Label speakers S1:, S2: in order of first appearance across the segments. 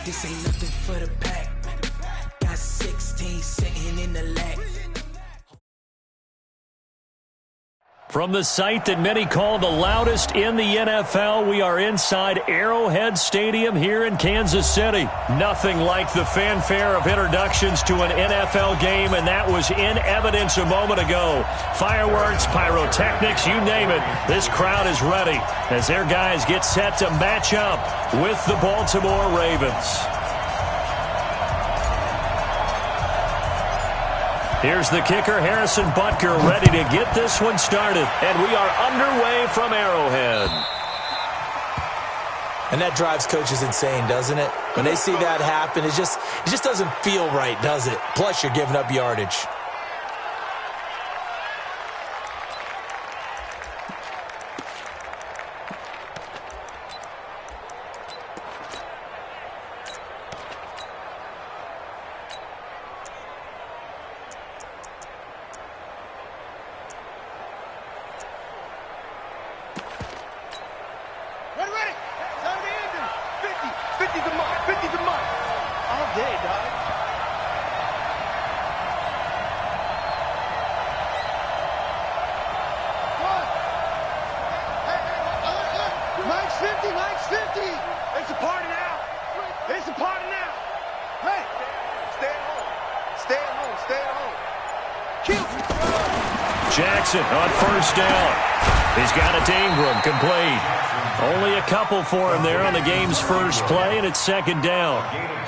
S1: This ain't nothing for the pack. Got 16 sitting in the lap.
S2: From the site that many call the loudest in the NFL, we are inside Arrowhead Stadium here in Kansas City. Nothing like the fanfare of introductions to an NFL game, and that was in evidence a moment ago. Fireworks, pyrotechnics, you name it. This crowd is ready as their guys get set to match up with the Baltimore Ravens. Here's the kicker, Harrison Butker, ready to get this one started. And we are underway from Arrowhead.
S3: And that drives coaches insane, doesn't it? When they see that happen, it just doesn't feel right, does it? Plus, you're giving up yardage.
S2: Jackson on first down. He's got it to Ingram, complete. Only a couple for him there on the game's first play, and it's second down.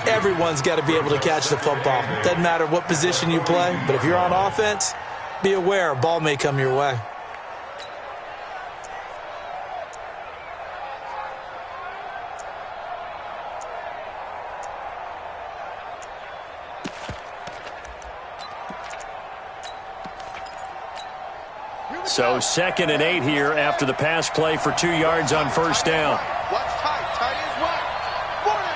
S3: Everyone's got to be able to catch the football. Doesn't matter what position you play, but if you're on offense, be aware a ball may come your way.
S2: So 2nd and 8 here after the pass play for 2 yards on first down.
S4: Watch tight. Tight ends right. 4 down.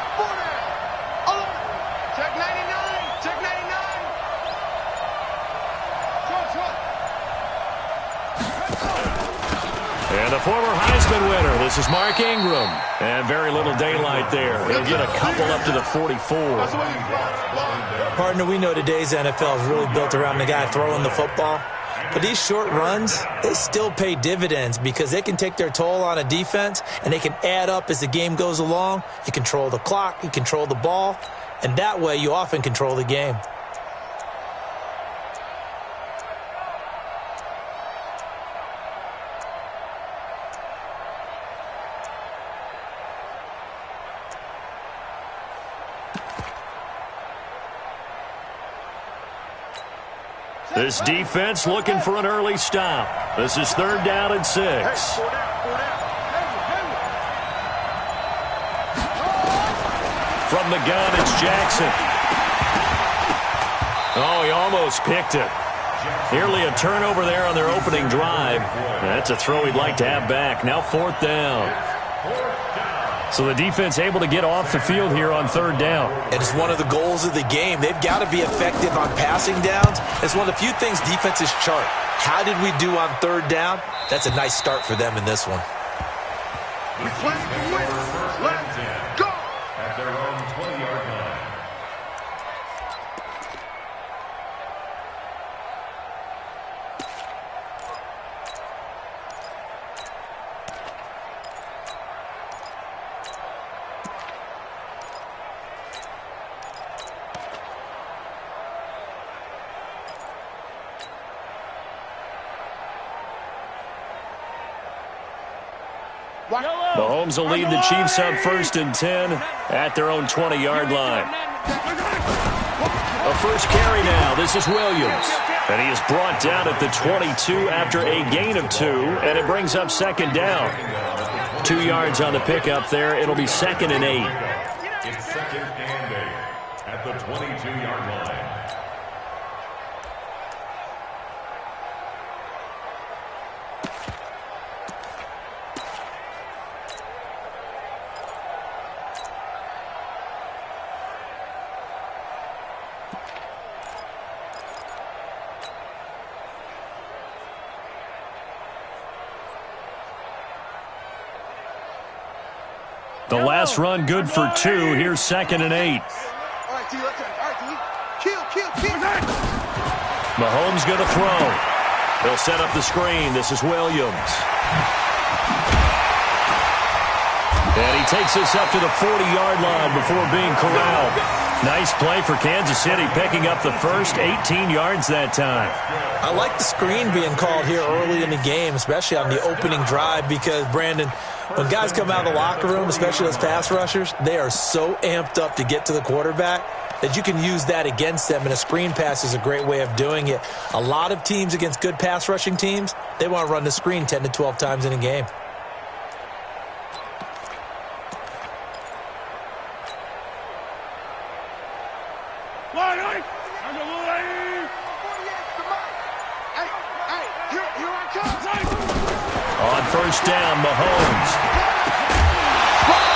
S4: Check 99. Check 99.
S2: And the former Heisman winner, this is Mark Ingram. And very little daylight there. He'll get a couple up to the 44.
S3: Partner, we know today's NFL is really built around the guy throwing the football. But these short runs, they still pay dividends because they can take their toll on a defense and they can add up as the game goes along. You control the clock, you control the ball, and that way you often control the game.
S2: This defense looking for an early stop. This is 3rd down and 6. From the gun, it's Jackson. Oh, he almost picked it. Nearly a turnover there on their opening drive. That's a throw he'd like to have back. Now 4th down. So the defense able to get off the field here on 3rd down.
S3: And it's one of the goals of the game. They've got to be effective on passing downs. It's one of the few things defenses chart. How did we do on 3rd down? That's a nice start for them in this one.
S4: Let's go.
S5: At their own 20-yard line.
S2: Mahomes will lead the Chiefs up 1st and 10 at their own 20-yard line. A first carry now. This is Williams. And he is brought down at the 22 after a gain of 2, and it brings up 2nd down. 2 yards on the pickup there. It'll be 2nd and 8.
S5: It's 2nd and 8 at the 22-yard line.
S2: The last last run good for 2. Here's 2nd and 8.
S4: All right, D, let's all right, D. Kill.
S2: Mahomes going to throw. He'll set up the screen. This is Williams. And he takes this up to the 40-yard line before being corralled. Nice play for Kansas City, picking up the first 18 yards that time.
S3: I like the screen being called here early in the game, especially on the opening drive, because, Brandon, when guys come out of the locker room, especially those pass rushers, they are so amped up to get to the quarterback that you can use that against them, and a screen pass is a great way of doing it. A lot of teams against good pass rushing teams, they want to run the screen 10 to 12 times in a game.
S2: On first down, Mahomes.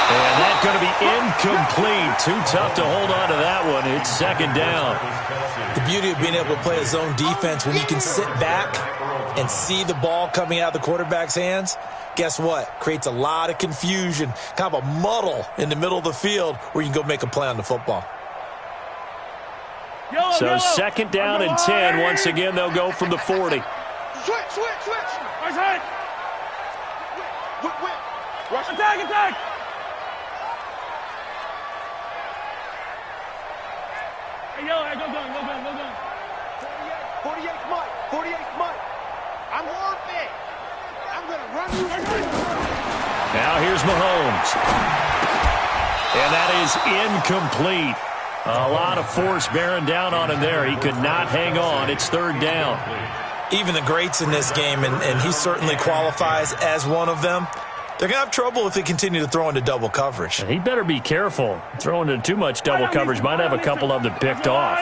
S2: And that's going to be incomplete. Too tough to hold on to that one. It's 2nd down.
S3: The beauty of being able to play a zone defense, when you can sit back and see the ball coming out of the quarterback's hands, guess what? Creates a lot of confusion, kind of a muddle in the middle of the field where you can go make a play on the football.
S2: So 2nd down and 10. Once again, they'll go from the 40.
S4: Switch. Right. Rush. Attack.
S6: Hey, yo, go gun.
S4: 48 Mike. I'm worth it. I'm going to run you.
S2: Now here's Mahomes. And that is incomplete. A lot of force bearing down on him there. He could not hang on. It's 3rd down.
S3: Even the greats in this game, and he certainly qualifies as one of them, they're going to have trouble if they continue to throw into double coverage.
S2: He better be careful. Throwing into too much double coverage might have a couple of them picked off.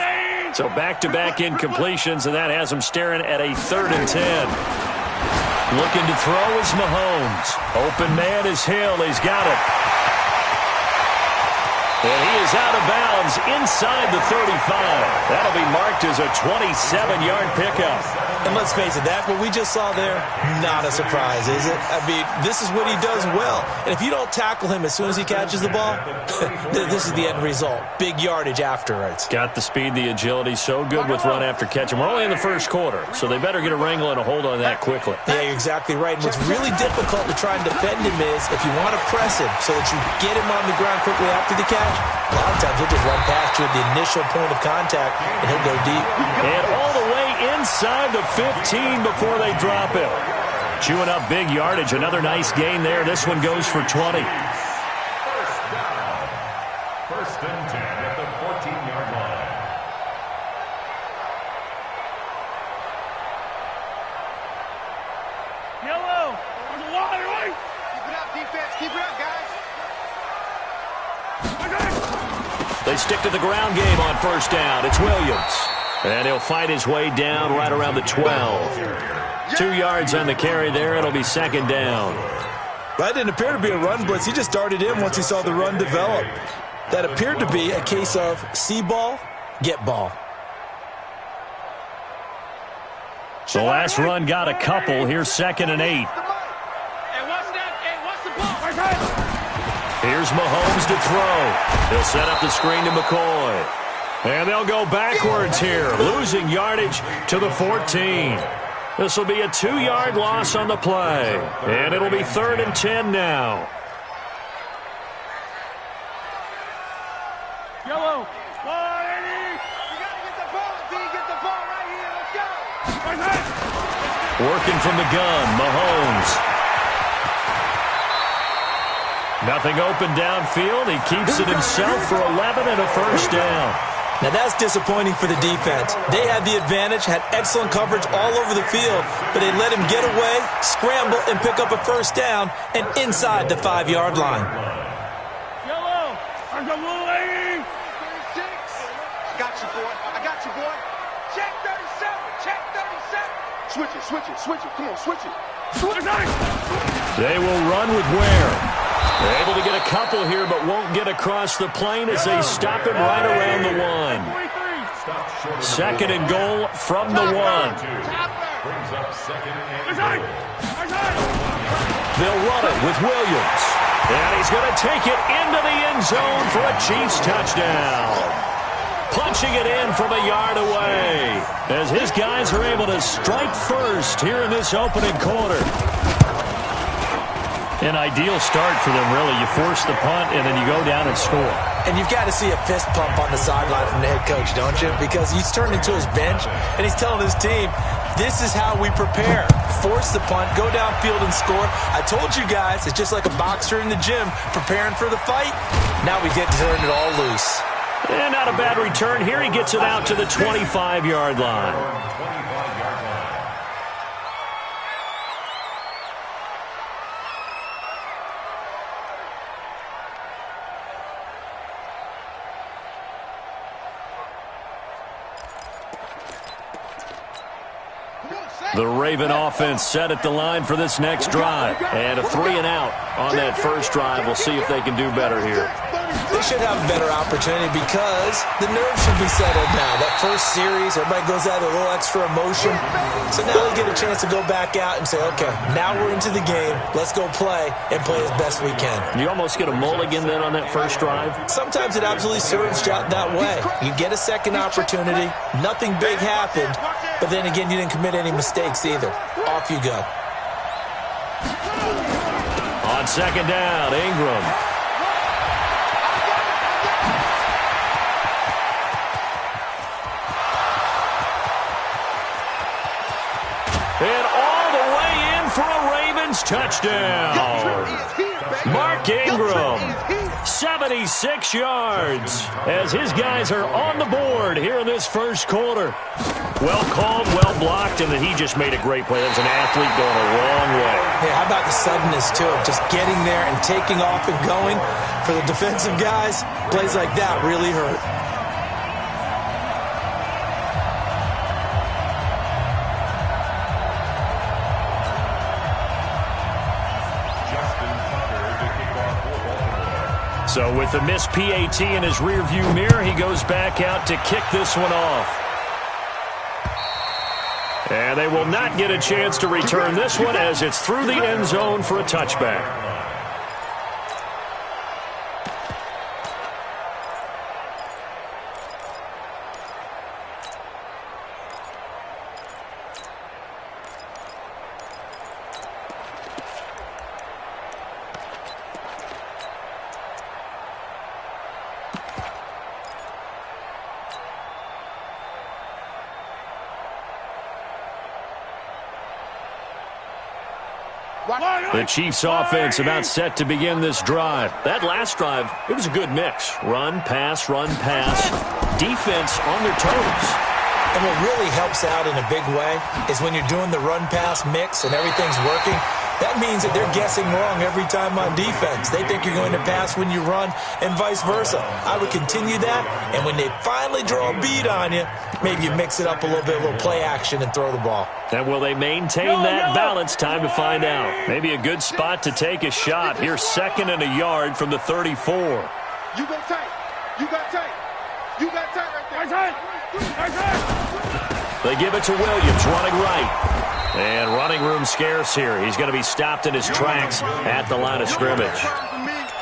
S2: So back-to-back incompletions, and that has him staring at a 3rd and 10. Looking to throw is Mahomes. Open man is Hill. He's got it. And he is out of bounds inside the 35. That'll be marked as a 27-yard pickup.
S3: And let's face it, that what we just saw there, not a surprise, is it? I mean, this is what he does well. And if you don't tackle him as soon as he catches the ball, this is the end result. Big yardage afterwards.
S2: Got the speed, the agility, so good with run after catch. And we're only in the first quarter, so they better get a wrangle and a hold on that quickly.
S3: Yeah, you're exactly right. And what's really difficult to try and defend him is if you want to press him so that you get him on the ground quickly after the catch, a lot of times he'll just run past you at the initial point of contact, and he'll go deep.
S2: And all the way inside the 15 before they drop it. Chewing up big yardage. Another nice gain there. This one goes for 20.
S5: First and 10 at the 14-yard line.
S6: Yellow. On the water, right?
S4: Keep it up, defense. Keep it up, guys.
S2: They stick to the ground game on first down. It's Williams. And he'll fight his way down right around the 12. 2 yards on the carry there. It'll be 2nd down.
S3: That didn't appear to be a run blitz. He just started in once he saw the run develop. That appeared to be a case of see ball, get ball.
S2: The last run got a couple. Here's 2nd and 8.
S6: Hey, what's the ball?
S2: Here's Mahomes to throw. He'll set up the screen to McCoy. And they'll go backwards here, losing yardage to the 14. This will be a 2-yard loss on the play. And it'll be 3rd and 10 now.
S6: Yellow.
S4: You got to get the ball, D. Get the ball right here. Let's go.
S2: Working from the gun, Mahomes. Nothing open downfield. He keeps it himself for 11 and a first down.
S3: Now that's disappointing for the defense. They had the advantage, had excellent coverage all over the field, but they let him get away, scramble, and pick up a first down, and inside the 5-yard line.
S6: Yellow. I'm the blue lady.
S4: 36. I got you, boy. Check 37. Check 37. Switch it. Come on, switch it.
S2: They will run with Ware. They're able to get a couple here, but won't get across the plane as they stop him right around the 1. 2nd and goal from the 1. They'll run it with Williams. And he's going to take it into the end zone for a Chiefs touchdown. Punching it in from a yard away as his guys are able to strike first here in this opening quarter. An ideal start for them, really. You force the punt, and then you go down and score.
S3: And you've got to see a fist pump on the sideline from the head coach, don't you? Because he's turned into his bench, and he's telling his team, this is how we prepare. Force the punt, go downfield and score. I told you guys, it's just like a boxer in the gym preparing for the fight. Now we get to turn it all loose.
S2: And not a bad return here. He gets it out to the 25-yard line. The Raven offense set at the line for this next drive. And a 3-and-out on that first drive. We'll see if they can do better here.
S3: They should have a better opportunity because the nerves should be settled now. That first series, everybody goes out with a little extra emotion. So now they get a chance to go back out and say, okay, now we're into the game. Let's go play and play as best we can.
S2: You almost get a mulligan then on that first drive?
S3: Sometimes it absolutely serves that way. You get a second opportunity. Nothing big happened. But then again, you didn't commit any mistakes either. Off you go.
S2: On second down, Ingram. And all the way in for a Ravens touchdown. Mark Ingram, 76 yards, as his guys are on the board here in this first quarter. Well called, well blocked, and then he just made a great play. That was an athlete going a long way.
S3: Yeah, how about the suddenness, too, of just getting there and taking off and going? For the defensive guys, plays like that really hurt.
S2: So with the missed PAT in his rearview mirror, he goes back out to kick this one off. And they will not get a chance to return this one as it's through the end zone for a touchback. The Chiefs offense about set to begin this drive. That last drive, it was a good mix. Run, pass, defense on their toes.
S3: And what really helps out in a big way is when you're doing the run-pass mix and everything's working, that means that they're guessing wrong every time on defense. They think you're going to pass when you run and vice versa. I would continue that, and when they finally draw a bead on you, maybe you mix it up a little bit, a little play action, and throw the ball.
S2: And will they maintain that balance? Time to find out. Maybe a good spot to take a shot. Here's 2nd and a yard from the 34.
S4: You go tight. You got tight. You got tight right there.
S2: They give it to Williams, running right. And running room scarce here. He's going to be stopped in his tracks at the line of scrimmage.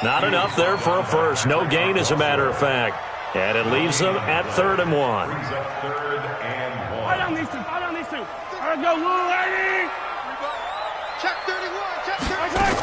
S2: Not enough there for a first. No gain, as a matter of fact. And it leaves them at 3rd and 1.
S6: I don't need to. I go, little lady.
S4: Check 31. Check 31.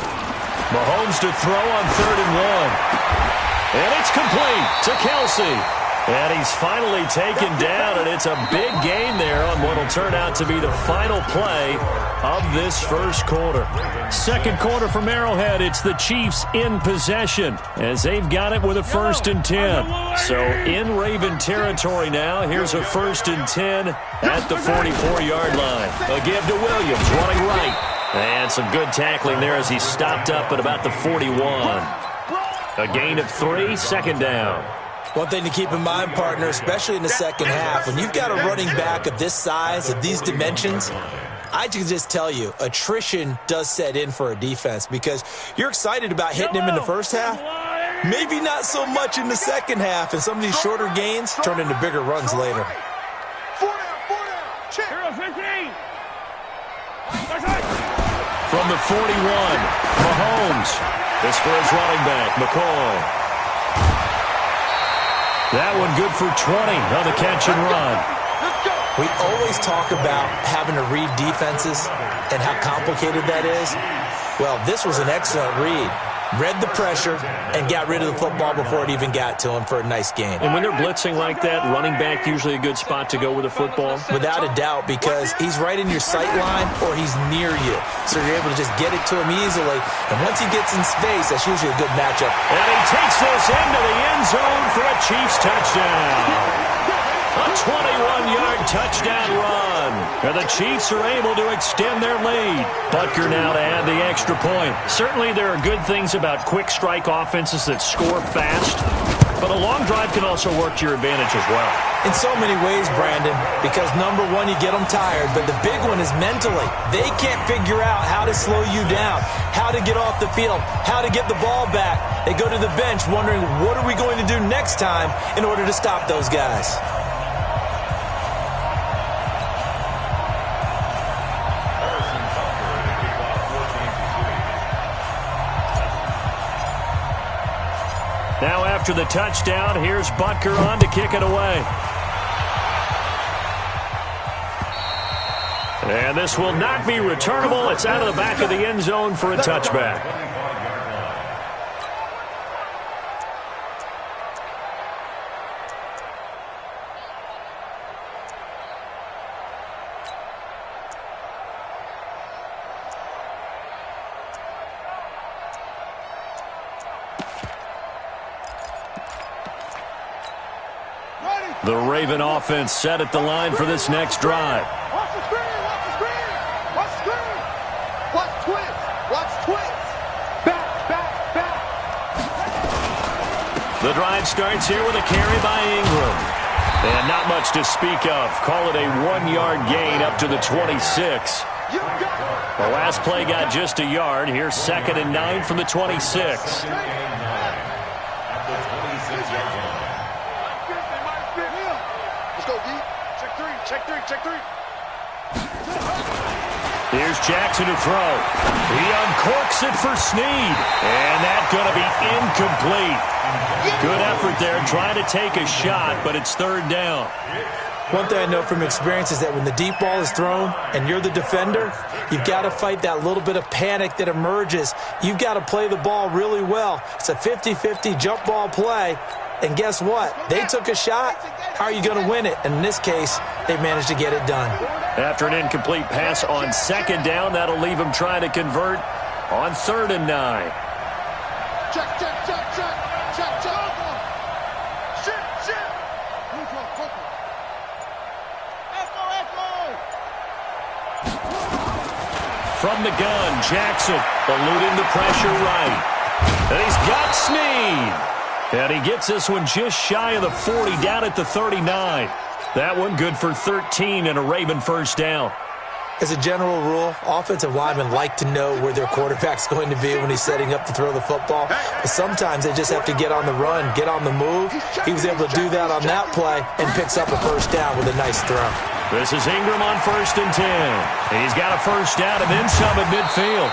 S2: Mahomes to throw on 3rd and 1. And it's complete to Kelsey. And he's finally taken down, and it's a big gain there on what will turn out to be the final play of this first quarter. Second quarter from Arrowhead, it's the Chiefs in possession as they've got it with a 1st and 10. So in Raven territory now, here's a 1st and 10 at the 44-yard line. A give to Williams, running right. And some good tackling there as he stopped up at about the 41. A gain of 3, 2nd down.
S3: One thing to keep in mind, partner, especially in the second half, when you've got a running back of this size, of these dimensions, I can just tell you, attrition does set in for a defense because you're excited about hitting him in the first half. Maybe not so much in the second half, and some of these shorter gains turn into bigger runs later.
S4: 4 down. Check.
S6: 15.
S2: From from the 41. Mahomes. This for his running back, McCoy. That one good for 20 on the catch and run.
S3: We always talk about having to read defenses and how complicated that is. Well, this was an excellent read. Read the pressure and got rid of the football before it even got to him for a nice gain.
S2: And when they're blitzing like that, running back usually a good spot to go with the football?
S3: Without a doubt, because he's right in your sight line or he's near you. So you're able to just get it to him easily. And once he gets in space, that's usually a good matchup.
S2: And he takes this into the end zone for a Chiefs touchdown. A 21-yard touchdown run. And the Chiefs are able to extend their lead. Butker now to add the extra point. Certainly there are good things about quick strike offenses that score fast, but a long drive can also work to your advantage as well.
S3: In so many ways, Brandon, because number one, you get them tired, but the big one is mentally. They can't figure out how to slow you down, how to get off the field, how to get the ball back. They go to the bench wondering, what are we going to do next time in order to stop those guys?
S2: Now after the touchdown, here's Butker on to kick it away. And this will not be returnable. It's out of the back of the end zone for a touchback. The Raven offense set at the line for this next drive.
S4: Watch the screen, watch the screen, watch the screen. Watch twins. Back.
S2: The drive starts here with a carry by Ingram. And not much to speak of. Call it a 1-yard gain up to the 26. The last play got just a yard. Here's 2nd and 9 from the 26.
S4: Check three.
S2: Here's Jackson to throw. He uncorks it for Snead. And that's going to be incomplete. Good effort there trying to take a shot, but it's 3rd down.
S3: One thing I know from experience is that when the deep ball is thrown and you're the defender, you've got to fight that little bit of panic that emerges. You've got to play the ball really well. It's a 50-50 jump ball play. And guess what? They took a shot. How are you going to win it? And in this case, they managed to get it done.
S2: After an incomplete pass on 2nd down, that'll leave them trying to convert on 3rd and 9.
S4: Check. Shit. Echo.
S2: From the gun, Jackson eluding the pressure right. And he's got Snead. And he gets this one just shy of the 40, down at the 39. That one good for 13 and a Raven 1st down.
S3: As a general rule, offensive linemen like to know where their quarterback's going to be when he's setting up to throw the football. But sometimes they just have to get on the run, get on the move. He was able to do that on that play and picks up a 1st down with a nice throw.
S2: This is Ingram on 1st and 10. He's got a 1st down and then some at midfield.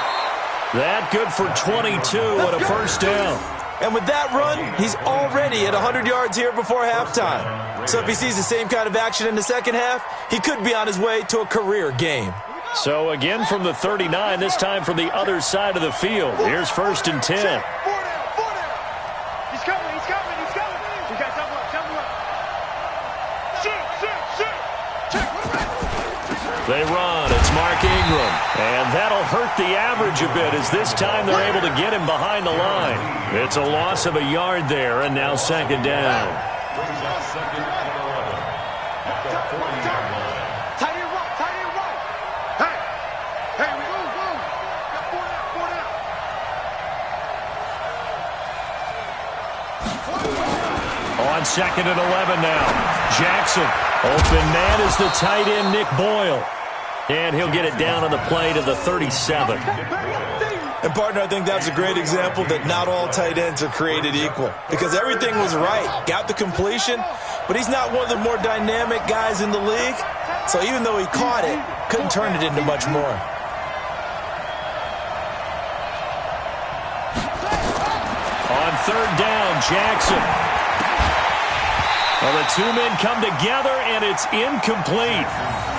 S2: That good for 22 and a 1st down.
S3: And with that run, he's already at 100 yards here before halftime. So if he sees the same kind of action in the second half, he could be on his way to a career game.
S2: So again from the 39, this time from the other side of the field. Here's 1st and 10.
S4: He's coming. We got double up. Shit.
S2: They run. It's Mark Ingram. And that'll hurt the average a bit as this time they're able to get him behind the line. It's a loss of a yard there, and now 2nd down.
S4: Tight end right. Hey, we go. Got 4 down.
S2: On 2nd and 11 now. Jackson. Open man is the tight end, Nick Boyle. And he'll get it down on the play to the 37.
S3: And, partner, I think that's a great example that not all tight ends are created equal. Because everything was right. Got the completion, but he's not one of the more dynamic guys in the league. So even though he caught it, couldn't turn it into much more.
S2: third down. Jackson. Well, the two men come together, and it's incomplete.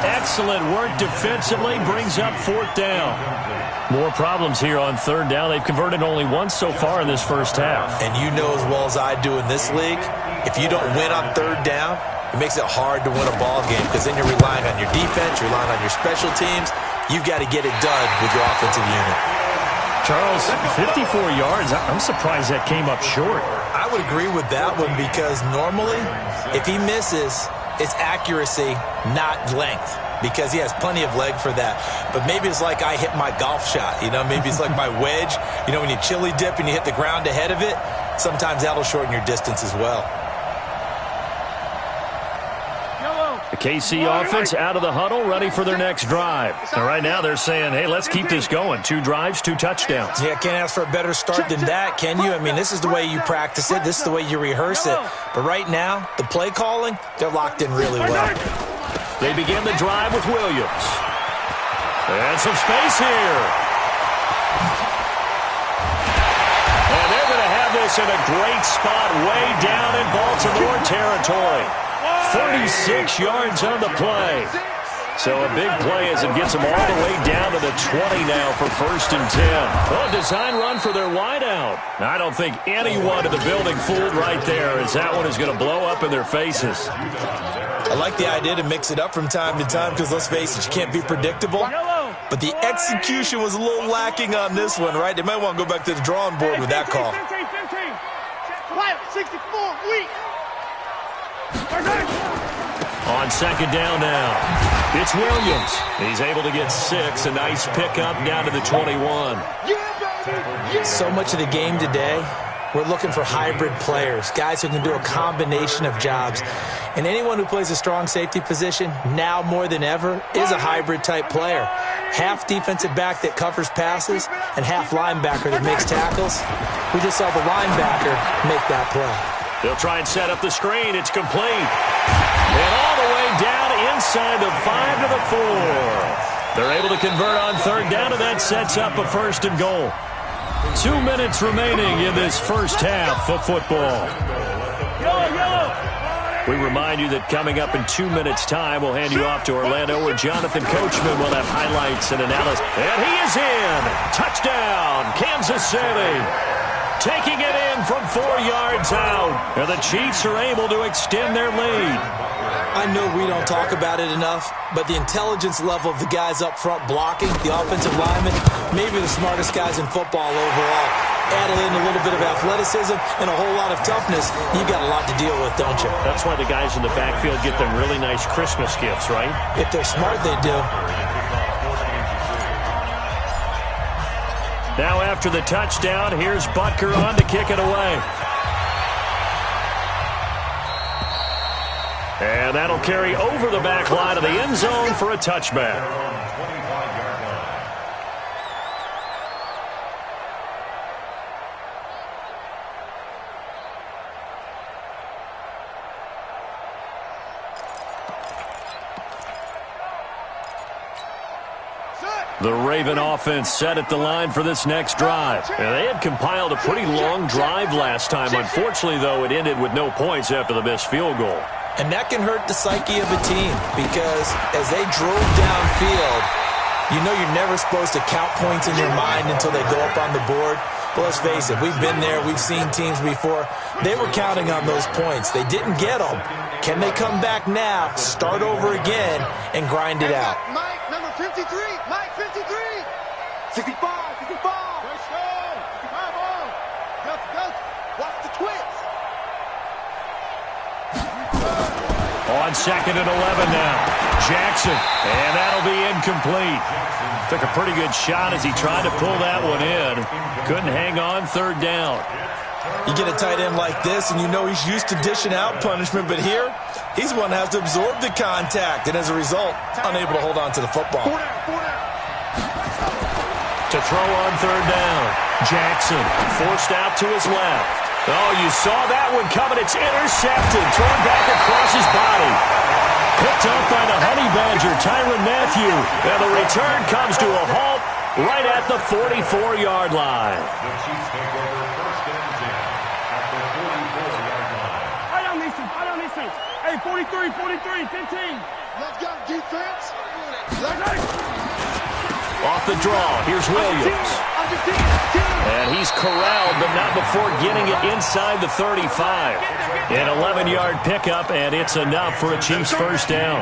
S2: Excellent work defensively. Brings up fourth down. More problems here on third down. They've converted only once so far in this first half.
S3: And you know as well as I do in this league, if you don't win on third down, it makes it hard to win a ball game because then you're relying on your defense, you're relying on your special teams. You've got to get it done with your offensive unit.
S2: Charles, 54 yards. I'm surprised that came up short.
S3: I would agree with that one because normally if he misses, it's accuracy, not length, because he has plenty of leg for that. But maybe it's like I hit my golf shot. Maybe it's like my wedge. When you chili dip and you hit the ground ahead of it, sometimes that'll shorten your distance as well.
S2: The KC offense out of the huddle, ready for their next drive. And right now they're saying, hey, let's keep this going. 2 drives, 2 touchdowns.
S3: Yeah, can't ask for a better start than that, can you? This is the way you practice it. This is the way you rehearse it. But right now, the play calling, they're locked in really well.
S2: They begin the drive with Williams. And some space here. And they're going to have this in a great spot way down in Baltimore territory. 36 yards on the play. So a big play as it gets them all the way down to the 20 now for 1st and 10. Well, a design run for their wideout. I don't think anyone in the building fooled right there, as that one is going to blow up in their faces.
S3: I like the idea to mix it up from time to time because, let's face it, you can't be predictable. But the execution was a little lacking on this one, right? They might want to go back to the drawing board with that call.
S6: 64, weak.
S2: On second down now, it's Williams. He's able to get 6. A nice pickup down to the 21.
S3: So much of the game today, we're looking for hybrid players, guys who can do a combination of jobs. And anyone who plays a strong safety position, now more than ever, is a hybrid-type player. Half defensive back that covers passes and half linebacker that makes tackles. We just saw the linebacker make that play.
S2: They'll try and set up the screen. It's complete. And all the way down inside the 5 to the 4. They're able to convert on third down, and that sets up a 1st and goal. 2 minutes remaining in this first half of football. We remind you that coming up in 2 minutes' time, we'll hand you off to Orlando, where Jonathan Coachman will have highlights and analysis. And he is in. Touchdown, Kansas City. Taking it in from 4 yards out. And the Chiefs are able to extend their lead.
S3: I know we don't talk about it enough, but the intelligence level of the guys up front blocking, the offensive linemen, maybe the smartest guys in football overall. Add in a little bit of athleticism and a whole lot of toughness, you got a lot to deal with, don't you?
S2: That's why the guys in the backfield get them really nice Christmas gifts, right?
S3: If they're smart, they do.
S2: Now after the touchdown, here's Butker on to kick it away. And that'll carry over the back line of the end zone for a touchback. The Raven offense set at the line for this next drive. And they had compiled a pretty long drive last time. Unfortunately, though, it ended with no points after the missed field goal.
S3: And that can hurt the psyche of a team because as they drove downfield, you know you're never supposed to count points in your mind until they go up on the board. But let's face it, we've been there. We've seen teams before. They were counting on those points. They didn't get them. Can they come back now, start over again, and grind it out?
S4: Mike, number 53. Mike, 53. 65, 65. Let's go. 65 on. Go. Watch the twist.
S2: On second and 11 now. Jackson. And that'll be incomplete. Took a pretty good shot as he tried to pull that one in. Couldn't hang on third down.
S3: You get a tight end like this, and you know he's used to dishing out punishment, but here, he's the one that has to absorb the contact, and as a result, unable to hold on to the football.
S2: To throw on third down. Jackson forced out to his left. Oh, you saw that one coming. It's intercepted. Thrown back across his body. Picked up by the Honey Badger, Tyrann Mathieu. And the return comes to a halt right at the 44-yard line.
S5: The Chiefs take over 1st and 10.
S6: 43, 43, 15.
S4: Let's go, defense. Let's go.
S2: Off the draw, here's Williams. And he's corralled, but not before getting it inside the 35. An 11-yard pickup, and it's enough for a Chiefs first down.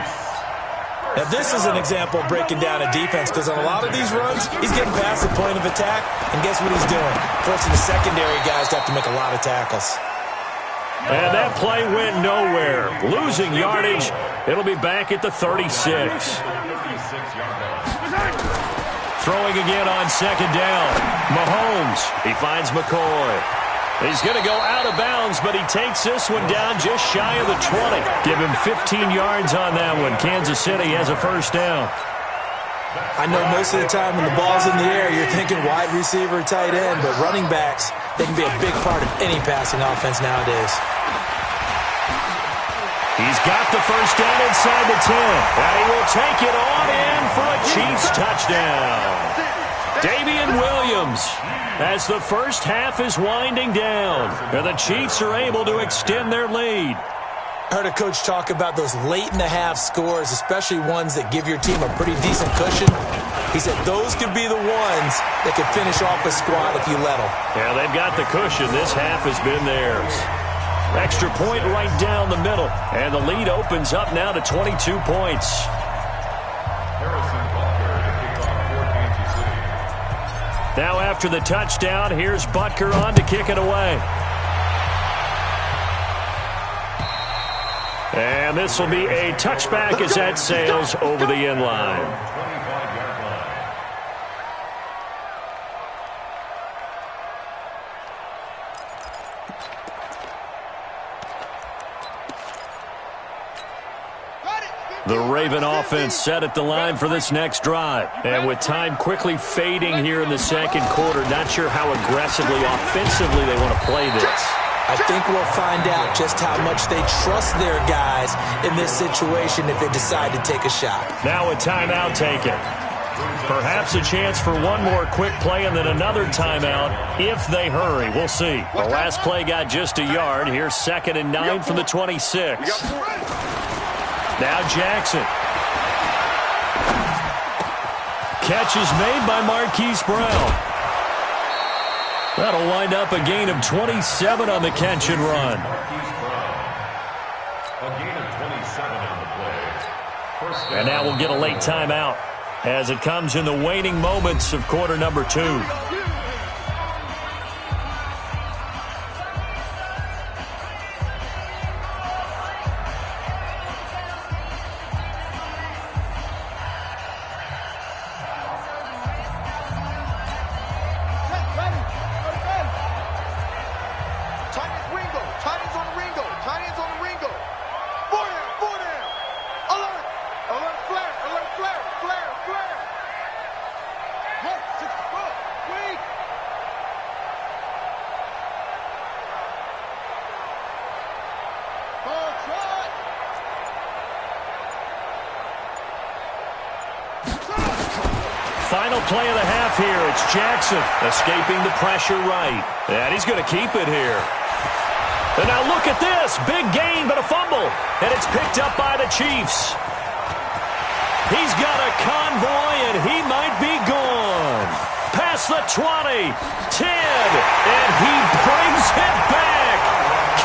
S3: Now, this is an example of breaking down a defense, because on a lot of these runs, he's getting past the point of attack, and guess what he's doing? Forcing the secondary guys to have to make a lot of tackles.
S2: And that play went nowhere. Losing yardage. It'll be back at the 36. Throwing again on second down. Mahomes. He finds McCoy. He's going to go out of bounds, but he takes this one down just shy of the 20. Give him 15 yards on that one. Kansas City has a first down.
S3: I know most of the time when the ball's in the air, you're thinking wide receiver, tight end, but running backs, they can be a big part of any passing offense nowadays.
S2: He's got the first down inside the 10. And he will take it on in for a Chiefs touchdown. Damian Williams, as the first half is winding down, and the Chiefs are able to extend their lead.
S3: I heard a coach talk about those late-in-the-half scores, especially ones that give your team a pretty decent cushion. He said those could be the ones that could finish off a squad if you let them.
S2: Yeah, they've got the cushion. This half has been theirs. Extra point right down the middle, and the lead opens up now to 22 points. Now after the touchdown, here's Butker on to kick it away. And this will be a touchback as that sails over the end line. The Raven offense set at the line for this next drive. And with time quickly fading here in the second quarter, not sure how aggressively, offensively they want to play this.
S3: I think we'll find out just how much they trust their guys in this situation if they decide to take a shot.
S2: Now a timeout taken. Perhaps a chance for one more quick play and then another timeout if they hurry. We'll see. The last play got just a yard. Here's 2nd and 9 from the 26. Now Jackson. Catch is made by Marquise Brown. That'll wind up a gain of 27 on the catch and run. And now we'll get a late timeout as it comes in the waning moments of quarter number 2. Final play of the half here. It's Jackson escaping the pressure right. And he's going to keep it here. And now look at this. Big gain, but a fumble. And it's picked up by the Chiefs. He's got a convoy, and he might be gone. Past the 20, 10, and he brings it back.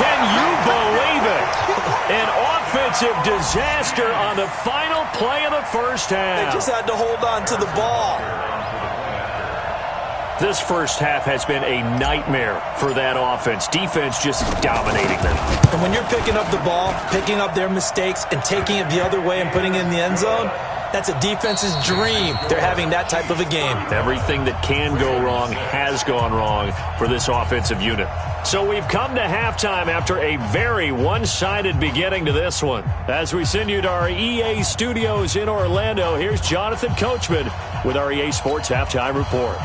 S2: Can you believe it? An offensive disaster on the final play of the first half.
S3: They just had to hold on to the ball.
S2: This first half has been a nightmare for that offense. Defense just dominating them.
S3: And when you're picking up the ball, picking up their mistakes, and taking it the other way and putting it in the end zone, that's a defense's dream. They're having that type of a game.
S2: Everything that can go wrong has gone wrong for this offensive unit. So we've come to halftime after a very one-sided beginning to this one. As we send you to our EA studios in Orlando, here's Jonathan Coachman with our EA Sports Halftime Report.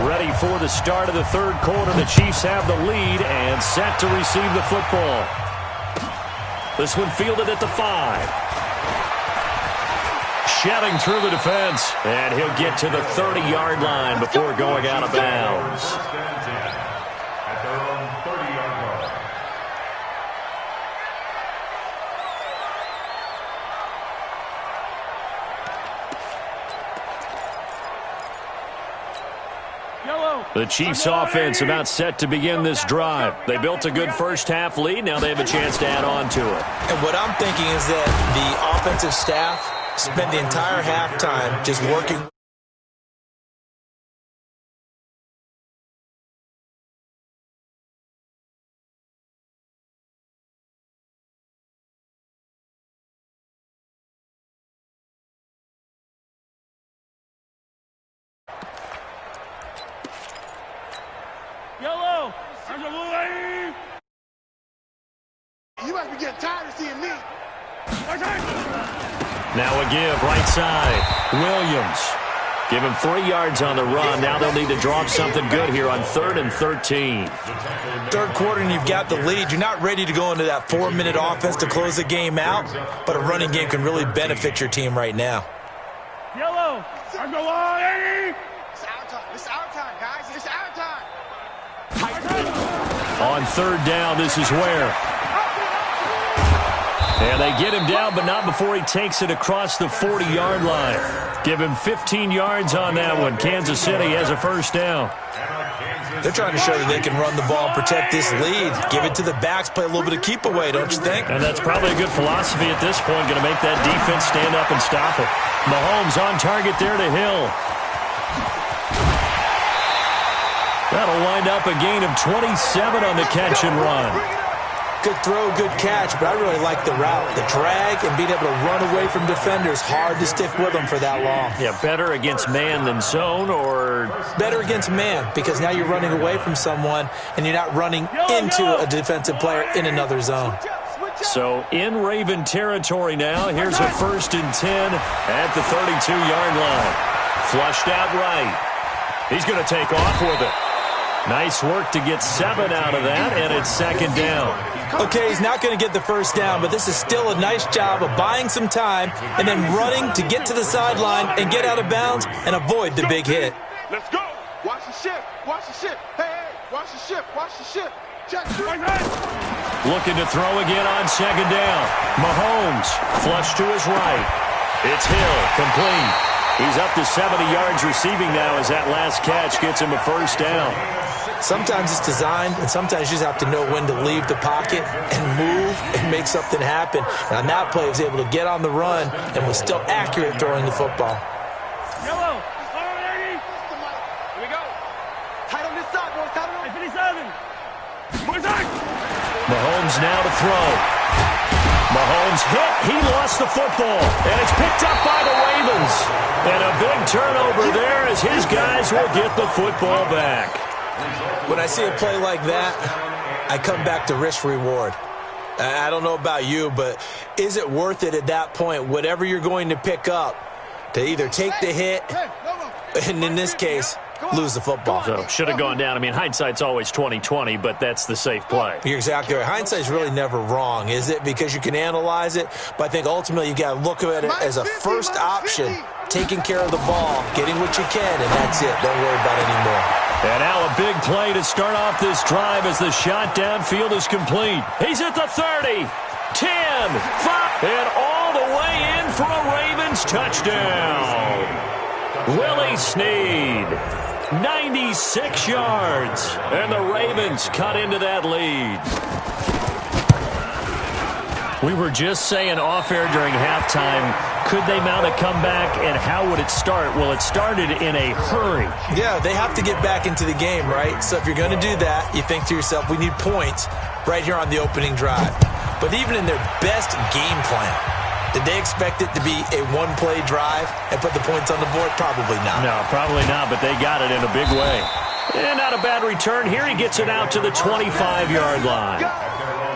S2: Ready for the start of the third quarter. The Chiefs have the lead and set to receive the football. This one fielded at the 5. Shedding through the defense, and he'll get to the 30-yard line before going out of bounds. The Chiefs offense about set to begin this drive. They built a good first half lead. Now they have a chance to add on to it.
S3: And what I'm thinking is that the offensive staff spent the entire halftime just working.
S6: Yellow. I'm the blue lane.
S4: You must be getting tired of seeing me.
S2: Now a give, right side. Williams. Give him 3 yards on the run. Now they'll need to draw up something good here on 3rd and 13.
S3: Third quarter and you've got the lead. You're not ready to go into that 4-minute offense to close the game out, but a running game can really benefit your team right now.
S6: Yellow. I'm the line.
S4: It's our time. It's our time, guys. It's our time.
S2: On 3rd down, this is where. And they get him down, but not before he takes it across the 40-yard line. Give him 15 yards on that one. Kansas City has a first down.
S3: They're trying to show that they can run the ball and protect this lead. Give it to the backs, play a little bit of keep away, don't you think?
S2: And that's probably a good philosophy at this point. Going to make that defense stand up and stop it. Mahomes on target there to Hill. That'll wind up a gain of 27 on the catch and run.
S3: Good throw, good catch, but I really like the route. The drag and being able to run away from defenders, hard to stick with them for that long.
S2: Yeah, better against man than zone, or?
S3: Better against man, because now you're running away from someone and you're not running into a defensive player in another zone.
S2: So in Raven territory now, here's a 1st and 10 at the 32-yard line. Flushed out right. He's going to take off with it. Nice work to get 7 out of that, and it's 2nd down.
S3: Okay, he's not going to get the first down, but this is still a nice job of buying some time and then running to get to the sideline and get out of bounds and avoid the big hit.
S4: Let's go. Watch the ship. Watch the ship. Hey, hey, watch the ship. Watch the ship. Check.
S2: Looking to throw again on 2nd down. Mahomes, flush to his right. It's Hill, complete. He's up to 70 yards receiving now as that last catch gets him a first down.
S3: Sometimes it's designed, and sometimes you just have to know when to leave the pocket and move and make something happen. And on that play, he was able to get on the run and was still accurate throwing the football.
S6: Yellow. Here
S4: we go. Tight on this side, boys. Tight on.
S6: 57.
S2: Mahomes now to throw. Mahomes hit. He lost the football. And it's picked up by the Ravens. And a big turnover there as his guys will get the football back.
S3: When I see a play like that, I come back to risk-reward. I don't know about you, but is it worth it at that point, whatever you're going to pick up, to either take the hit, and in this case, lose the football?
S2: So should have gone down. I mean, hindsight's always 20/20, but that's the safe play.
S3: You're exactly right. Hindsight's really never wrong, is it? Because you can analyze it, but I think ultimately you got to look at it as a first option, taking care of the ball, getting what you can, and that's it. Don't worry about it anymore.
S2: And now a big play to start off this drive as the shot downfield is complete. He's at the 30, 10, 5, and all the way in for a Ravens touchdown. Willie Snead, 96 yards, and the Ravens cut into that lead. We were just saying off-air during halftime, could they mount a comeback, and how would it start? Well, it started in a hurry.
S3: Yeah, they have to get back into the game, right? So if you're going to do that, you think to yourself, we need points right here on the opening drive. But even in their best game plan, did they expect it to be a one-play drive and put the points on the board? Probably not.
S2: No, probably not, but they got it in a big way. And not a bad return here. He gets it out to the 25-yard line.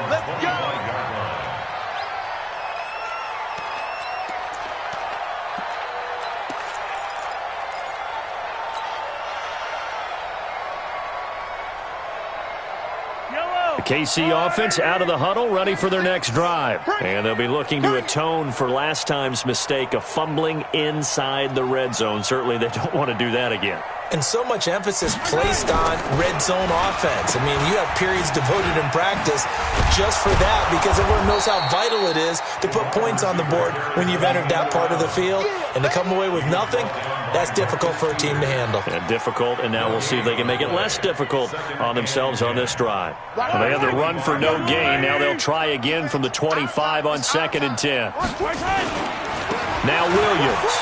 S4: Let's go.
S2: KC offense out of the huddle, ready for their next drive. And they'll be looking to atone for last time's mistake of fumbling inside the red zone. Certainly they don't want to do that again.
S3: And so much emphasis placed on red zone offense. I mean, you have periods devoted in practice just for that because everyone knows how vital it is to put points on the board when you've entered that part of the field. And to come away with nothing, that's difficult for a team to handle.
S2: And difficult, and now we'll see if they can make it less difficult on themselves on this drive. Well, they had the run for no gain. Now they'll try again from the 25 on 2nd and 10. Now Williams.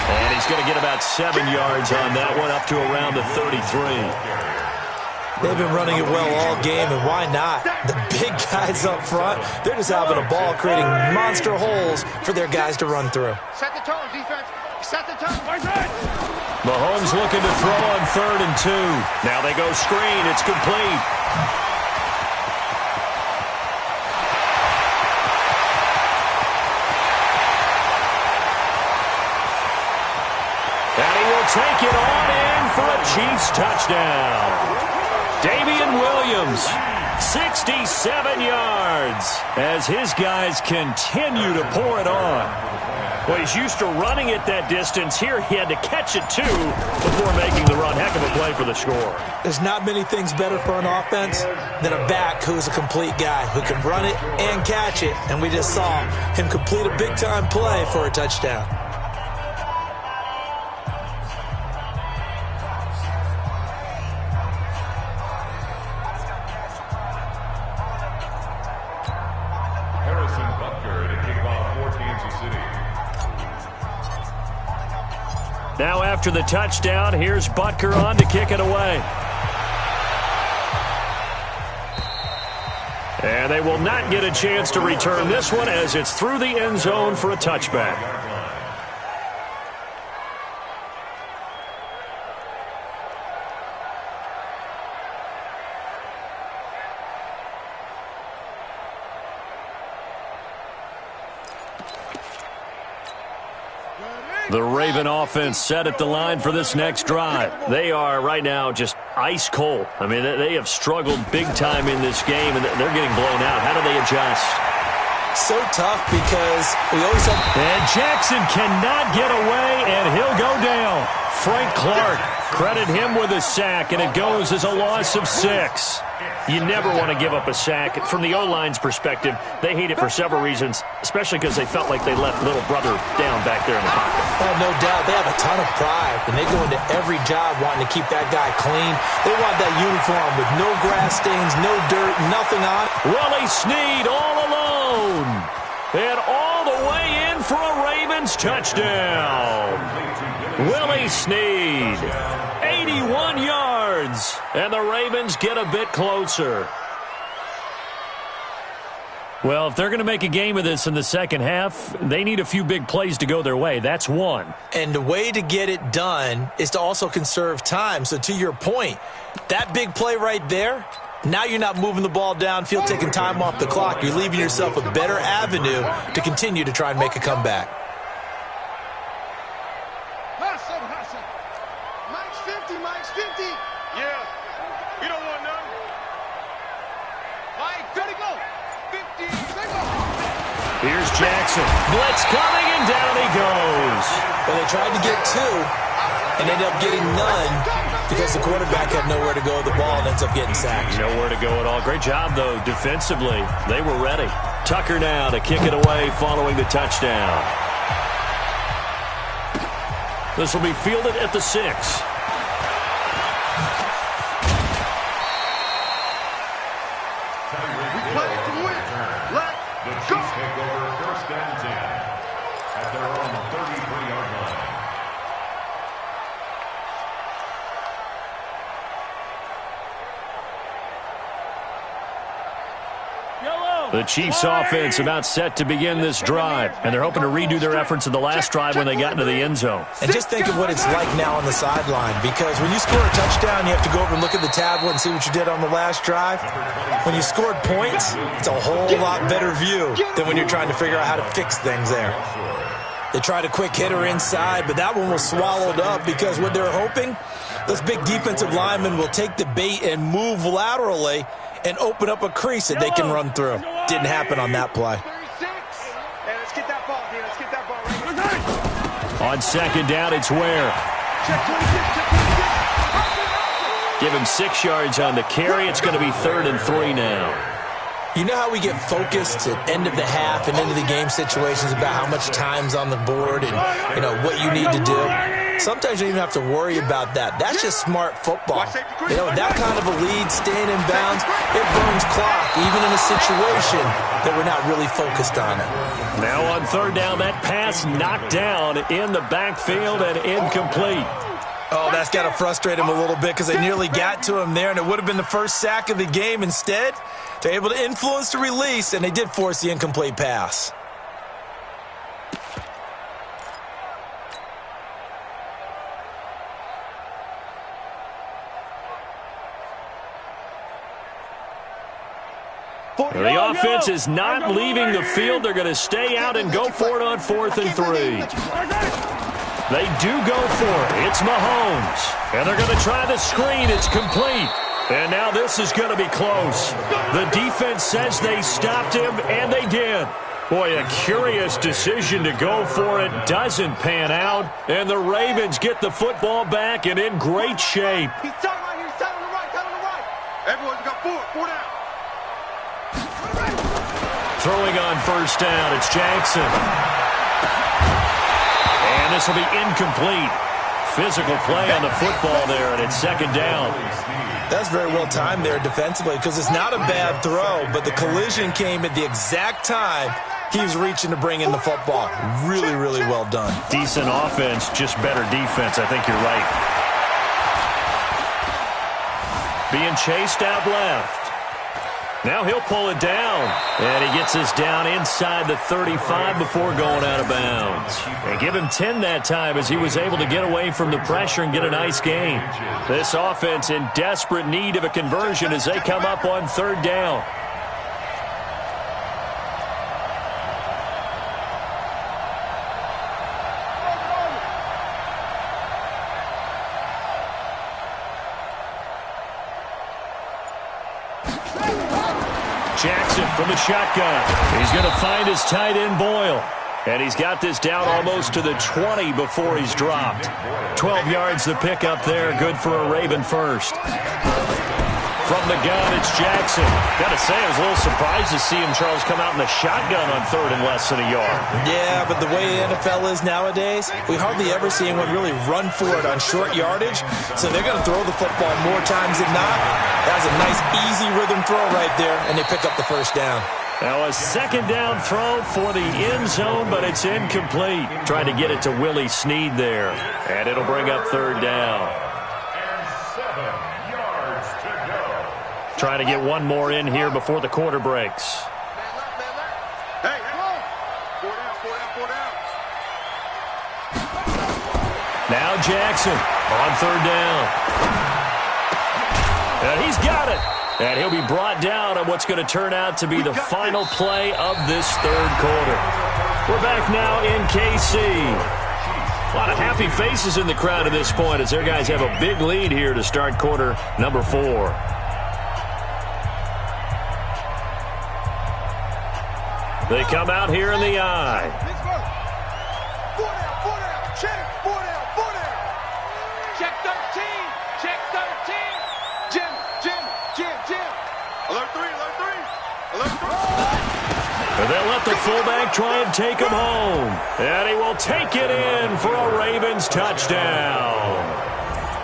S2: And he's going to get about 7 yards on that one, up to around the 33.
S3: They've been running it well all game, and why not? The big guys up front, they're just having a ball, creating monster holes for their guys to run through.
S4: Set the tone, defense. Set the tone.
S2: Mahomes looking to throw on 3rd and 2. Now they go screen. It's complete. And he will take it on in for a Chiefs touchdown. Damian Williams, 67 yards, as his guys continue to pour it on. Well, he's used to running it that distance. Here he had to catch it, too, before making the run. Heck of a play for the score.
S3: There's not many things better for an offense than a back who's a complete guy, who can run it and catch it. And we just saw him complete a big-time play for a touchdown.
S2: Now after the touchdown, here's Butker on to kick it away. And they will not get a chance to return this one as it's through the end zone for a touchback. The Raven offense set at the line for this next drive. They are right now just ice cold. I mean, they have struggled big time in this game, and they're getting blown out. How do they adjust?
S3: So tough because we always have...
S2: And Jackson cannot get away, and he'll go down. Frank Clark, credit him with a sack, and it goes as a loss of 6. You never want to give up a sack. From the O-line's perspective, they hate it for several reasons, especially because they felt like they left little brother down back there in the pocket.
S3: Oh, no doubt. They have a ton of pride, and they go into every job wanting to keep that guy clean. They want that uniform with no grass stains, no dirt, nothing on it.
S2: Willie Snead all alone. And all the way in for a Ravens touchdown. Willie Snead, 81 yards, and the Ravens get a bit closer. Well, if they're going to make a game of this in the second half, they need a few big plays to go their way. That's one.
S3: And the way to get it done is to also conserve time. So to your point, that big play right there, now you're not moving the ball downfield, taking time off the clock. You're leaving yourself a better avenue to continue to try and make a comeback.
S4: Mike's 50. Yeah. We don't want none. Mike, there you go. 50.
S2: Here's Jackson. Blitz coming, and down he goes.
S3: Well, they tried to get 2 and ended up getting none because the quarterback had nowhere to go with the ball and ends up getting sacked.
S2: Nowhere to go at all. Great job, though, defensively. They were ready. Tucker now to kick it away following the touchdown. This will be fielded at the 6.
S5: The Chiefs take over 1st and 10 at their own 33-yard line.
S2: The Chiefs offense about set to begin this drive, and they're hoping to redo their efforts in the last drive when they got into the end zone.
S3: And just think of what it's like now on the sideline, because when you score a touchdown, you have to go over and look at the tablet and see what you did on the last drive. When you scored points, it's a whole lot better view than when you're trying to figure out how to fix things there. They tried a quick hitter inside, but that one was swallowed up because what they're hoping, those big defensive linemen will take the bait and move laterally and open up a crease that they can run through. Didn't happen on that play.
S4: Let's get that ball here. Let's get that ball right.
S2: On second down, it's Ware. Give him 6 yards on the carry. It's going to be 3rd and 3 now.
S3: You know how we get focused at end of the half and end of the game situations about how much time's on the board and, what you need to do? Sometimes you don't even have to worry about that. That's just smart football. That kind of a lead, staying in bounds, it burns clock, even in a situation that we're not really focused on it.
S2: Now on 3rd down, that pass knocked down in the backfield and incomplete.
S3: Oh, that's got to frustrate him a little bit because they nearly got to him there, and it would have been the first sack of the game. Instead, they're able to influence the release, and they did force the incomplete pass.
S2: The offense is not leaving the field. They're going to stay out and go for it on 4th and 3. They do go for it. It's Mahomes. And they're going to try the screen. It's complete. And now this is going to be close. The defense says they stopped him, and they did. Boy, a curious decision to go for it. Doesn't pan out. And the Ravens get the football back and in great shape.
S4: He's tight right here. He's tight on the right. Tight on the right. Everyone's got 4 down.
S2: Throwing on 1st down, it's Jackson. And this will be incomplete. Physical play on the football there, and it's 2nd down.
S3: That's very well timed there defensively because it's not a bad throw, but the collision came at the exact time he was reaching to bring in the football. Really, really well done.
S2: Decent offense, just better defense. I think you're right. Being chased out left. Now he'll pull it down. And he gets us down inside the 35 before going out of bounds. And give him 10 that time as he was able to get away from the pressure and get a nice gain. This offense in desperate need of a conversion as they come up on 3rd down. Jackson from the shotgun. He's going to find his tight end, Boyle. And he's got this down almost to the 20 before he's dropped. 12 yards the pickup there. Good for a Raven first. From the gun, it's Jackson. Got to say, I was a little surprised to see him, Charles, come out in the shotgun on 3rd and less than a yard.
S3: Yeah, but the way the NFL is nowadays, we hardly ever see anyone really run for it on short yardage. So they're going to throw the football more times than not. That was a nice, easy rhythm throw right there, and they pick up the 1st down.
S2: Now a 2nd down throw for the end zone, but it's incomplete. Trying to get it to Willie Snead there. And it'll bring up 3rd down. Trying to get one more in here before the quarter breaks.
S4: Hey, 4 down.
S2: Now Jackson on 3rd down. And he's got it. And he'll be brought down on what's going to turn out to be the final play of this 3rd quarter. We're back now in KC. A lot of happy faces in the crowd at this point as their guys have a big lead here to start quarter number 4. They come out here in the eye.
S4: 4 down. Check. 4 down. Check 13. Check 13. Jim. Alert 3.
S2: And they'll let the fullback try and take him home. And he will take it in for a Ravens touchdown.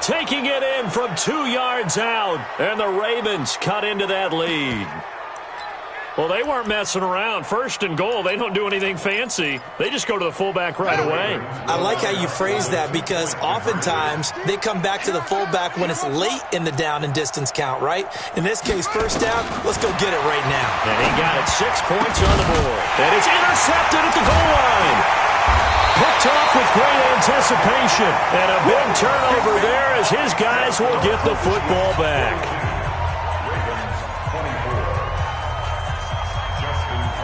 S2: Taking it in from 2 yards out. And the Ravens cut into that lead. Well, they weren't messing around. 1st and goal, they don't do anything fancy. They just go to the fullback right away.
S3: I like how you phrase that because oftentimes they come back to the fullback when it's late in the down and distance count, right? In this case, 1st down, let's go get it right now.
S2: And he got it 6 points on the board. And it's intercepted at the goal line. Picked off with great anticipation. And a big turnover there as his guys will get the football back.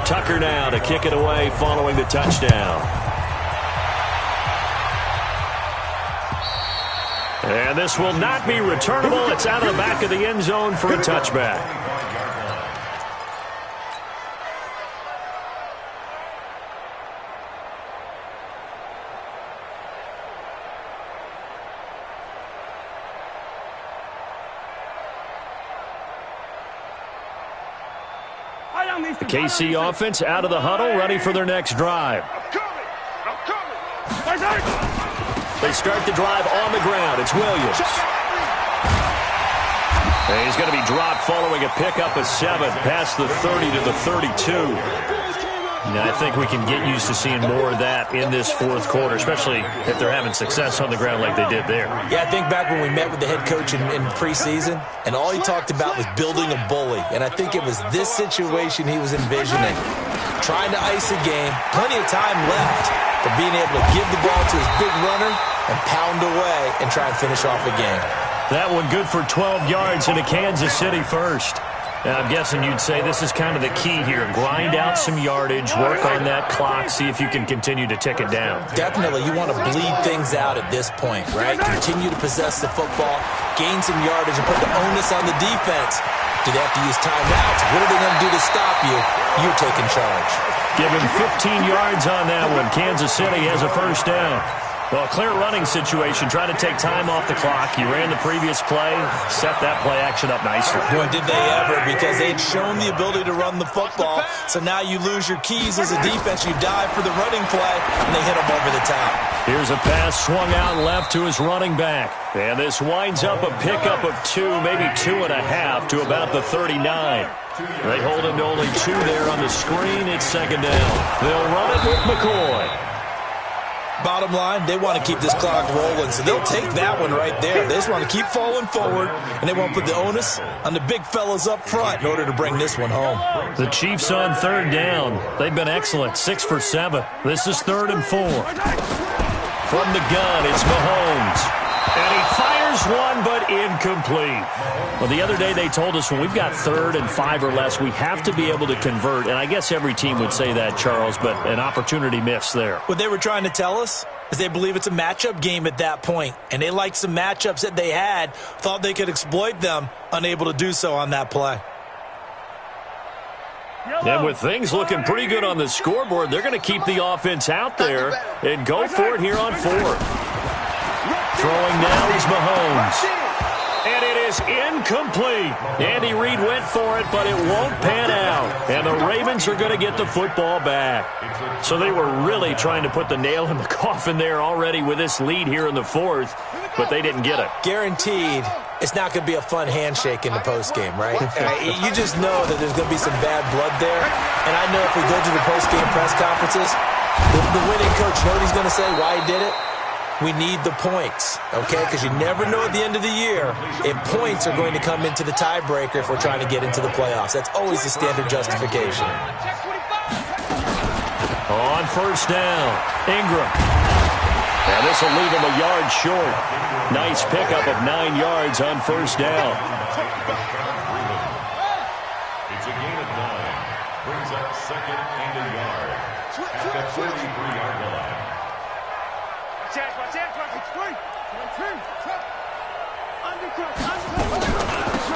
S2: Tucker now to kick it away following the touchdown. And this will not be returnable. It's out of the back of the end zone for a touchback. The KC offense out of the huddle, ready for their next drive. They start the drive on the ground. It's Williams. And he's going to be dropped following a pickup of 7 past the 30 to the 32. Now, I think we can get used to seeing more of that in this fourth quarter, especially if they're having success on the ground like they did there.
S3: Yeah, I think back when we met with the head coach in preseason, and all he talked about was building a bully. And I think it was this situation he was envisioning. Trying to ice a game, plenty of time left, but being able to give the ball to his big runner and pound away and try and finish off a game.
S2: That one good for 12 yards into Kansas City first. Now, I'm guessing you'd say this is kind of the key here. Grind out some yardage, work on that clock, see if you can continue to tick it down.
S3: Definitely. You want to bleed things out at this point, right? Continue to possess the football, gain some yardage, and put the onus on the defense. Do they have to use timeouts? What are they going to do to stop you? You're taking charge.
S2: Give him 15 yards on that one. Kansas City has a first down. Well, a clear running situation, trying to take time off the clock. He ran the previous play, set that play action up nicely.
S3: Boy, did they ever, because they'd shown the ability to run the football. So now you lose your keys as a defense. You dive for the running play, and they hit them over the top.
S2: Here's a pass swung out left to his running back. And this winds up a pickup of 2, maybe 2.5 to about the 39. They hold him to only 2 there on the screen. It's second down. They'll run it with McCoy.
S3: Bottom line, they want to keep this clock rolling, so they'll take that one right there. They just want to keep falling forward, and they want to put the onus on the big fellas up front in order to bring this one home.
S2: The Chiefs on third down. They've been excellent, 6 for 7. This is 3rd and 4. From the gun, it's Mahomes. And he fires one, but incomplete. Well, the other day they told us when we've got 3rd and 5 or less, we have to be able to convert. And I guess every team would say that, Charles, but an opportunity missed there.
S3: What they were trying to tell us is they believe it's a matchup game at that point. And they liked some matchups that they had, thought they could exploit them, unable to do so on that play.
S2: And with things looking pretty good on the scoreboard, they're going to keep the offense out there and go for it here on 4th. Throwing now is Mahomes. And it is incomplete. Andy Reid went for it, but it won't pan out. And the Ravens are going to get the football back. So they were really trying to put the nail in the coffin there already with this lead here in the 4th, but they didn't get it.
S3: Guaranteed, it's not going to be a fun handshake in the postgame, right? You just know that there's going to be some bad blood there. And I know if we go to the postgame press conferences, the winning coach, you know what he's going to say, why he did it? We need the points, okay? Because you never know at the end of the year if points are going to come into the tiebreaker if we're trying to get into the playoffs. That's always the standard justification.
S2: On first down, Ingram. And this will leave him a yard short. Nice pickup of 9 yards on first down.
S5: It's a gain of 9. Brings up 2nd and a yard. At the 33-yard line.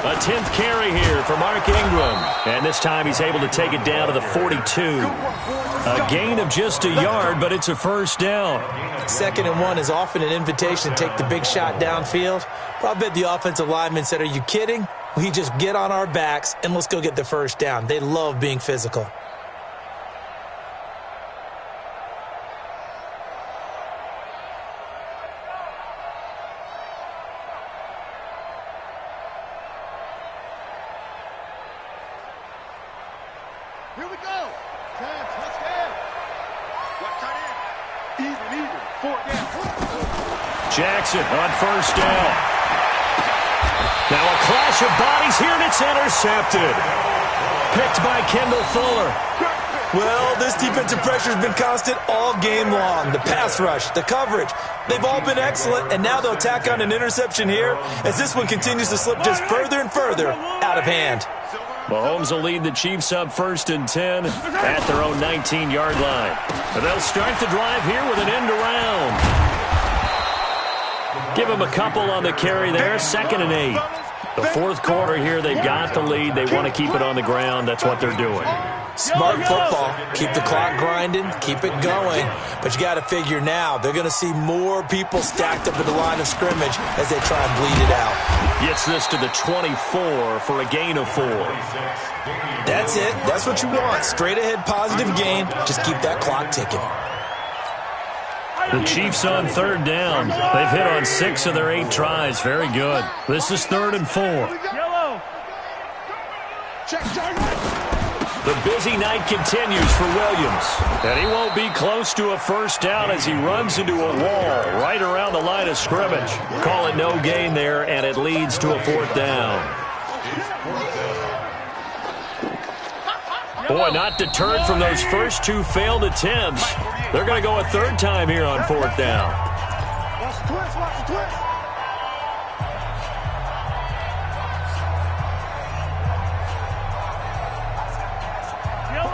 S2: A 10th carry here for Mark Ingram. And this time he's able to take it down to the 42. A gain of just a yard, but it's a first down.
S3: 2nd and 1 is often an invitation to take the big shot downfield. But I bet the offensive lineman said, are you kidding? We just get on our backs and let's go get the first down. They love being physical.
S4: Here we go. Touchdown. What tight end? Even. 4th down.
S2: Jackson on first down. Now a clash of bodies here, and it's intercepted. Picked by Kendall Fuller.
S3: Well, this defensive pressure has been constant all game long. The pass rush, the coverage, they've all been excellent, and now they'll tack on an interception here as this one continues to slip just further and further out of hand.
S2: Mahomes will lead the Chiefs up 1st and 10 at their own 19-yard line. And they'll start the drive here with an end around. Give him a couple on the carry there, 2nd and 8. The fourth quarter here, they've got the lead. They want to keep it on the ground. That's what they're doing.
S3: Smart football. Keep the clock grinding. Keep it going. But you got to figure now, they're going to see more people stacked up at the line of scrimmage as they try and bleed it out.
S2: Gets this to the 24 for a gain of 4.
S3: That's it. That's what you want. Straight ahead positive gain. Just keep that clock ticking.
S2: The Chiefs on third down. They've hit on 6 of their 8 tries. Very good. This is 3rd and 4.
S6: Yellow.
S2: The busy night continues for Williams. And he won't be close to a first down as he runs into a wall right around the line of scrimmage. Call it no gain there, and it leads to a 4th down. Boy, not deterred from those first 2 failed attempts. They're going to go a 3rd time here on 4th down.
S4: Watch the twist, watch the twist.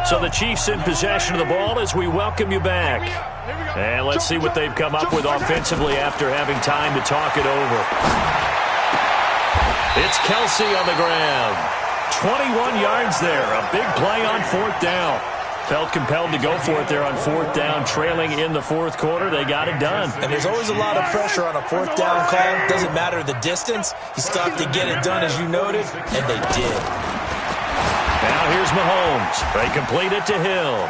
S2: So the Chiefs in possession of the ball as we welcome you back. And let's see what they've come up with offensively after having time to talk it over. It's Kelsey on the ground. 21 yards there. A big play on 4th down. Felt compelled to go for it there on 4th down, trailing in the 4th quarter. They got it done.
S3: And there's always a lot of pressure on a 4th down call. Doesn't matter the distance. You still have to get it done, as you noted, and they did.
S2: Now here's Mahomes. They complete it to Hill.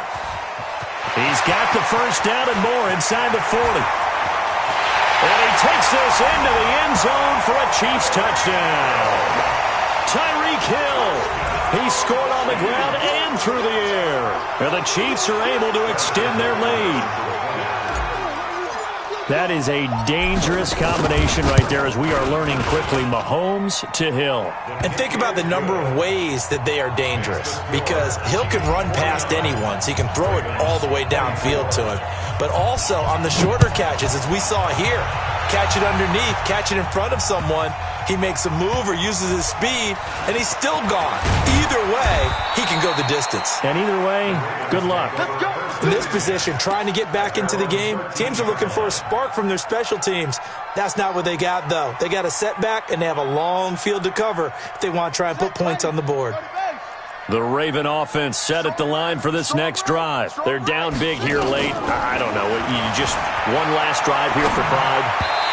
S2: He's got the first down and more inside the 40. And he takes this into the end zone for a Chiefs touchdown. Tyreek Hill. He scored on the ground and through the air. And the Chiefs are able to extend their lead. That is a dangerous combination right there as we are learning quickly. Mahomes to Hill.
S3: And think about the number of ways that they are dangerous, because Hill can run past anyone, so he can throw it all the way downfield to him. But also on the shorter catches, as we saw here, catch it underneath, catch it in front of someone, he makes a move or uses his speed, and he's still gone. Either way, he can go the distance.
S2: And either way, good luck.
S3: In this position, trying to get back into the game, teams are looking for a spark from their special teams. That's not what they got, though. They got a setback, and they have a long field to cover if they want to try and put points on the board.
S2: The Raven offense set at the line for this next drive. They're down big here late. I don't know. You just one last drive here for pride.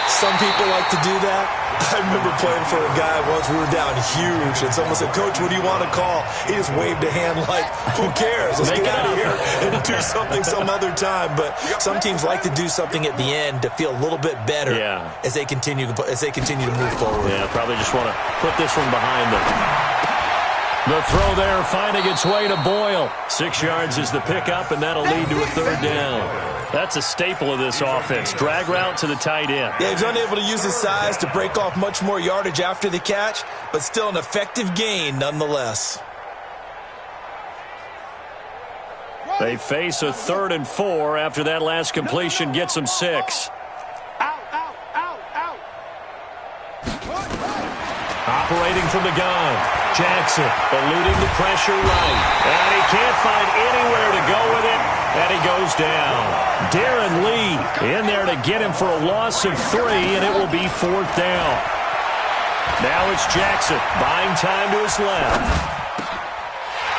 S3: Some people like to do that. I remember playing for a guy once. We were down huge, and someone said, "Coach, what do you want to call?" He just waved a hand like, "Who cares? Let's get out of here and do something some other time." But some teams like to do something at the end to feel a little bit better as they continue to move forward.
S2: Yeah, probably just want to put this one behind them. The throw there finding its way to Boyle. 6 yards is the pickup, and that'll lead to a 3rd down. That's a staple of this offense. Drag route to the tight end.
S3: Yeah, he's unable to use his size to break off much more yardage after the catch, but still an effective gain nonetheless.
S2: They face a 3rd and 4 after that last completion gets them 6. Operating from the gun. Jackson eluding the pressure right. And he can't find anywhere to go with it. And he goes down. Darren Lee in there to get him for a loss of 3, and it will be 4th down. Now it's Jackson buying time to his left.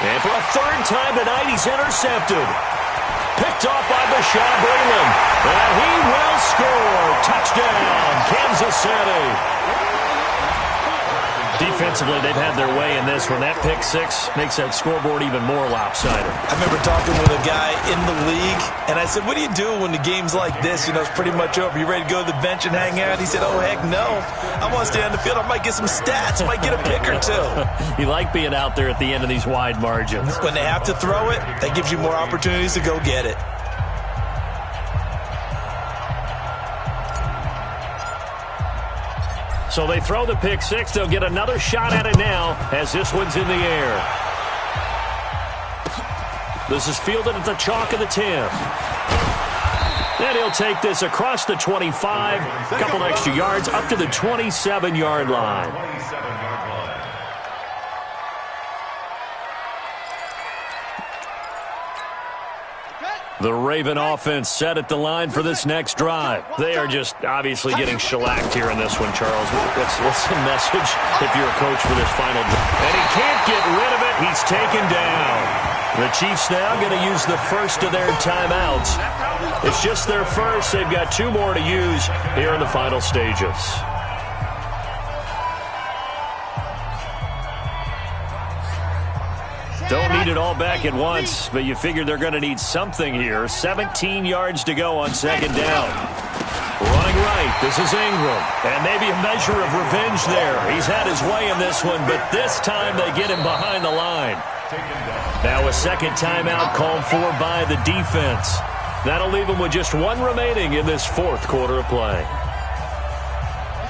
S2: And for a 3rd time tonight, he's intercepted. Picked off by Bashaud Breeland. And he will score. Touchdown, Kansas City. Defensively, they've had their way in this one. That pick 6 makes that scoreboard even more lopsided.
S3: I remember talking with a guy in the league, and I said, "What do you do when the game's like this? You know, it's pretty much over. You ready to go to the bench and hang out?" He said, "Oh, heck no. I want to stay on the field. I might get some stats. I might get a pick or 2.
S2: You like being out there at the end of these wide margins.
S3: When they have to throw it, that gives you more opportunities to go get it.
S2: So they throw the pick 6. They'll get another shot at it now as this one's in the air. This is fielded at the chalk of the 10. Then he'll take this across the 25, a couple extra yards, up to the 27-yard line. The Raven offense set at the line for this next drive. They are just obviously getting shellacked here in this one, Charles. What's the message if you're a coach for this final drive? And he can't get rid of it. He's taken down. The Chiefs now going to use the first of their timeouts. It's just their first. They've got 2 more to use here in the final stages. Don't need it all back at once, but you figure they're going to need something here. 17 yards to go on second down. Running right, this is Ingram. And maybe a measure of revenge there. He's had his way in this one, but this time they get him behind the line. Now a second timeout called for by the defense. That'll leave them with just 1 remaining in this 4th quarter of play.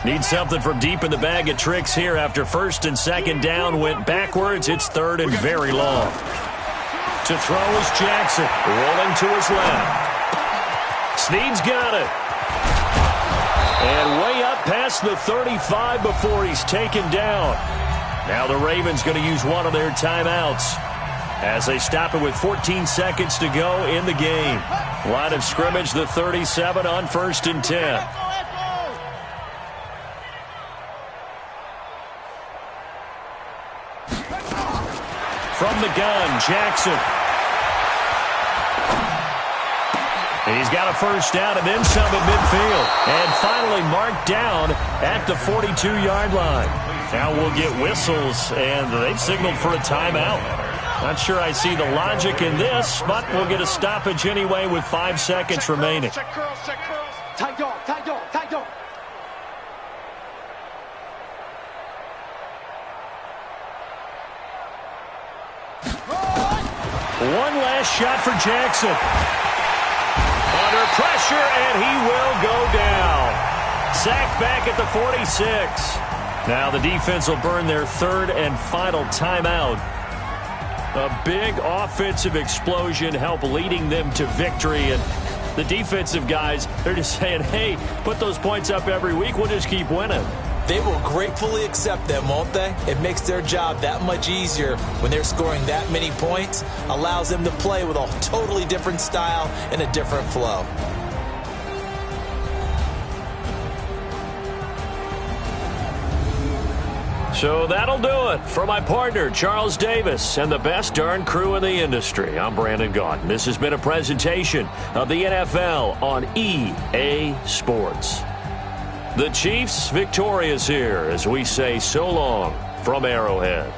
S2: Need something from deep in the bag of tricks here after first and second down went backwards. It's 3rd and very long. To throw is Jackson, rolling to his left. Snead's got it. And way up past the 35 before he's taken down. Now the Ravens going to use one of their timeouts as they stop it with 14 seconds to go in the game. Line of scrimmage, the 37 on 1st and 10. From the gun, Jackson. And he's got a first down and then some at midfield. And finally marked down at the 42-yard line. Now we'll get whistles, and they've signaled for a timeout. Not sure I see the logic in this, but we'll get a stoppage anyway with 5 seconds remaining.
S4: Check curls, check curls. Tight dog, tight dog, tight dog.
S2: One last shot for Jackson. Under pressure, and he will go down. Sacked back at the 46. Now the defense will burn their 3rd and final timeout. A big offensive explosion help leading them to victory. And the defensive guys, they're just saying, hey, put those points up every week. We'll just keep winning.
S3: They will gratefully accept them, won't they? It makes their job that much easier when they're scoring that many points. Allows them to play with a totally different style and a different flow.
S2: So that'll do it for my partner, Charles Davis, and the best darn crew in the industry. I'm Brandon Gaudin. This has been a presentation of the NFL on EA Sports. The Chiefs victorious here as we say so long from Arrowhead.